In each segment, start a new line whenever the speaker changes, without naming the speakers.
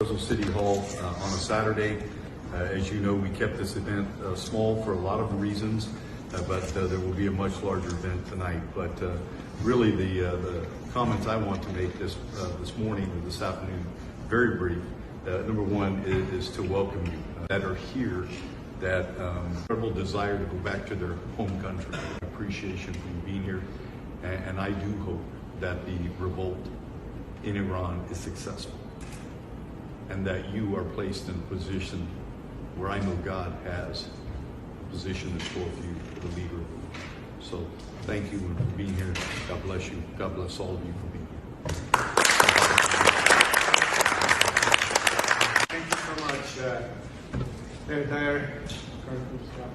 City Hall on a Saturday. As you know, we kept this event small for a lot of reasons, but there will be a much larger event tonight. But really, the comments I want to make this morning or this afternoon, very brief. Number one is to welcome you that are here, that incredible desire to go back to their home country, appreciation for you being here, and I do hope that the revolt in Iran is successful, and that you are placed in a position where I know God has positioned us forth you for the leader of the world. So thank you for being here. God bless you. God bless all of you for being here.
Thank you so much, the entire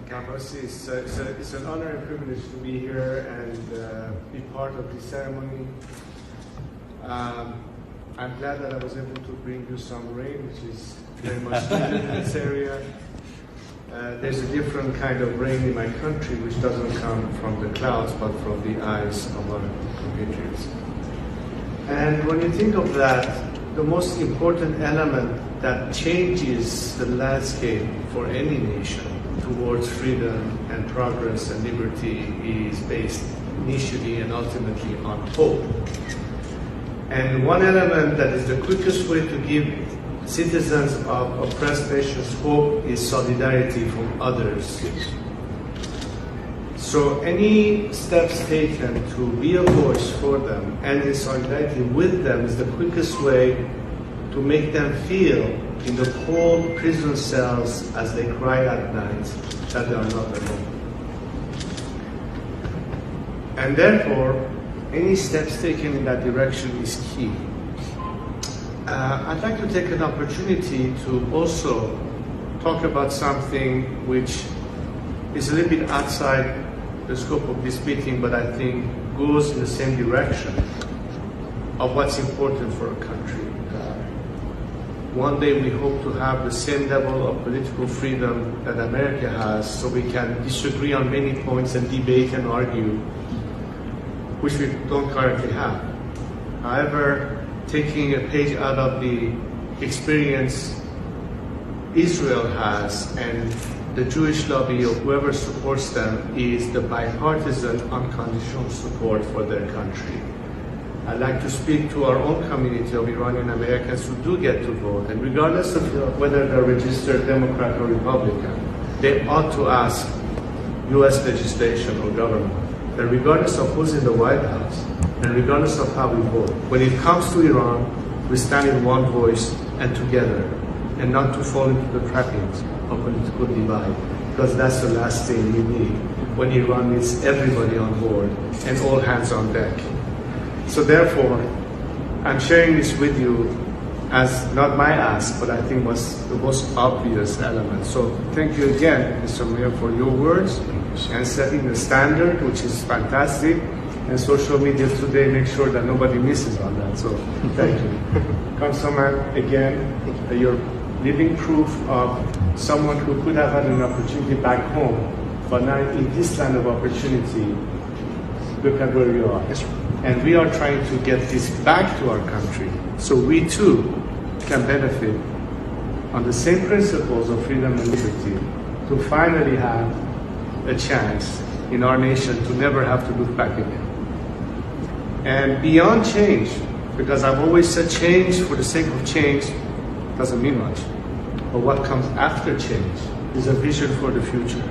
campus. It's an honor and privilege to be here and be part of this ceremony. I'm glad that I was able to bring you some rain, which is very much needed in this area. There's a different kind of rain in my country, which doesn't come from the clouds, but from the eyes of our compatriots. And when you think of that, the most important element that changes the landscape for any nation towards freedom and progress and liberty is based initially and ultimately on hope. And one element that is the quickest way to give citizens of oppressed nations hope is solidarity from others. So any steps taken to be a voice for them and in solidarity with them is the quickest way to make them feel in the cold prison cells as they cry at night that they are not alone. And therefore, any steps taken in that direction is key. I'd like to take an opportunity to also talk about something which is a little bit outside the scope of this meeting, but I think goes in the same direction of what's important for a country. One day we hope to have the same level of political freedom that America has, so we can disagree on many points and debate and argue, which we don't currently have. However, taking a page out of the experience Israel has and the Jewish lobby or whoever supports them is the bipartisan unconditional support for their country. I'd like to speak to our own community of Iranian Americans who do get to vote, and regardless of whether they're registered Democrat or Republican, they ought to ask US legislation or government that regardless of who's in the White House, and regardless of how we vote, when it comes to Iran, we stand in one voice and together, and not to fall into the trappings of political divide, because that's the last thing we need when Iran needs everybody on board and all hands on deck. So therefore, I'm sharing this with you as not my ask, but I think was the most obvious element. So thank you again, Mr. Mayor, for your words and setting the standard, which is fantastic. And social media today makes sure that nobody misses on that. So thank you. Councilman, again, you're living proof of someone who could have had an opportunity back home, but now in this land of opportunity, look at where you are. And we are trying to get this back to our country so we too can benefit on the same principles of freedom and liberty to finally have a chance in our nation to never have to look back again. And beyond change, because I've always said change for the sake of change doesn't mean much, but what comes after change is a vision for the future.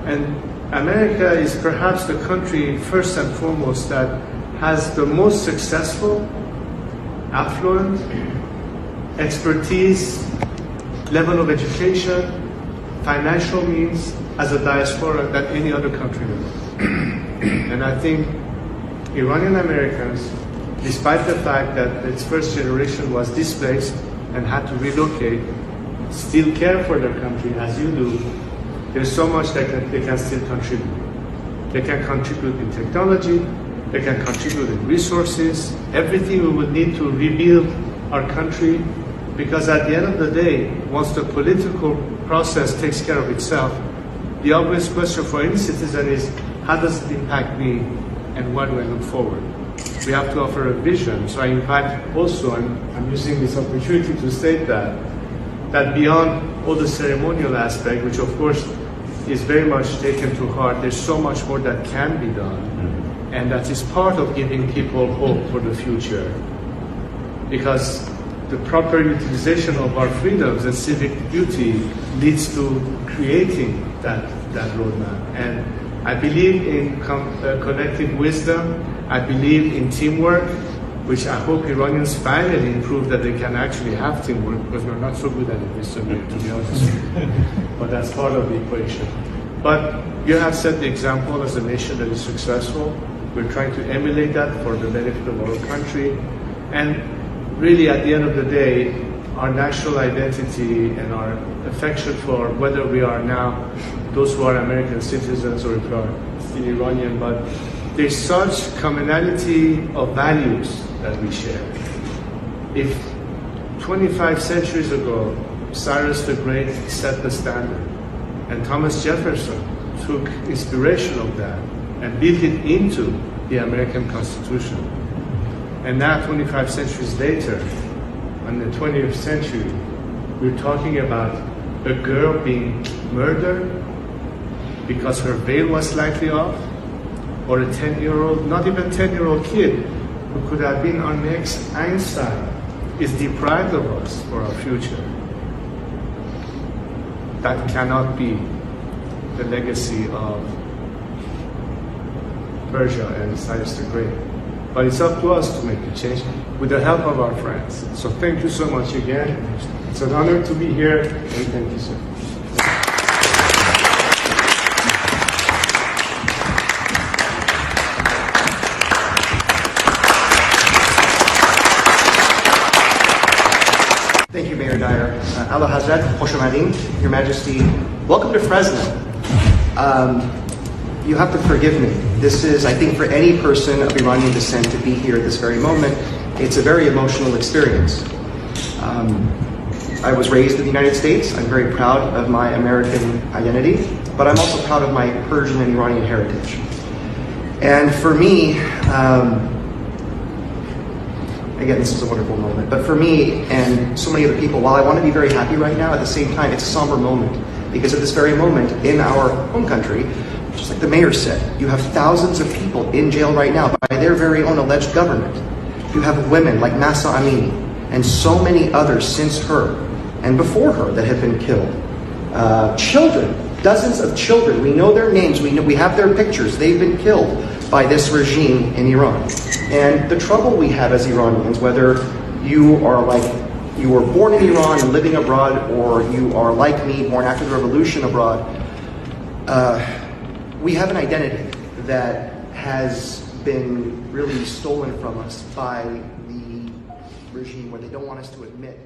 And America is perhaps the country, first and foremost, that has the most successful, affluent, expertise, level of education, financial means as a diaspora than any other country in the world. And I think Iranian Americans, despite the fact that its first generation was displaced and had to relocate, still care for their country as you do. There's so much that they can still contribute. They can contribute in technology, they can contribute in resources, everything we would need to rebuild our country, because at the end of the day, once the political process takes care of itself, the obvious question for any citizen is, how does it impact me and where do I look forward? We have to offer a vision. So I invite also, and I'm using this opportunity to state that beyond all the ceremonial aspect, which of course is very much taken to heart, there's so much more that can be done. And that is part of giving people hope for the future. Because the proper utilization of our freedoms and civic duty leads to creating that roadmap. And I believe in collective wisdom. I believe in teamwork, which I hope Iranians finally prove that they can actually have teamwork, because we're not so good at it recently, to be honest. But that's part of the equation. But you have set the example as a nation that is successful. We're trying to emulate that for the benefit of our country. And really, at the end of the day, our national identity and our affection for whether we are now those who are American citizens or if we are still Iranian, but there's such commonality of values that we share. If 25 centuries ago, Cyrus the Great set the standard, and Thomas Jefferson took inspiration of that and built it into the American Constitution, and now 25 centuries later, in the 20th century, we're talking about a girl being murdered because her veil was slightly off, or a 10-year-old, not even 10-year-old kid, who could have been our next Einstein, is deprived of us for our future. That cannot be the legacy of Persia and Cyrus the Great. But it's up to us to make the change with the help of our friends. So thank you so much again. It's an honor to be here, and thank you, sir.
Thank you, Mayor Dyer. Ala Hazrat, Khosh Amadeen, Your Majesty. Welcome to Fresno. You have to forgive me. This is, I think, for any person of Iranian descent to be here at this very moment, it's a very emotional experience. I was raised in the United States. I'm very proud of my American identity, but I'm also proud of my Persian and Iranian heritage. And for me, again, this is a wonderful moment, but for me and so many other people, while I want to be very happy right now, at the same time, it's a somber moment, because at this very moment in our home country, just like the mayor said, you have thousands of people in jail right now by their very own alleged government. You have women like Mahsa Amini and so many others since her and before her that have been killed. Children, dozens of children, we know their names, we have their pictures, they've been killed by this regime in Iran. And the trouble we have as Iranians, whether you were born in Iran and living abroad, or you are like me, born after the revolution abroad, we have an identity that has been really stolen from us by the regime, where they don't want us to admit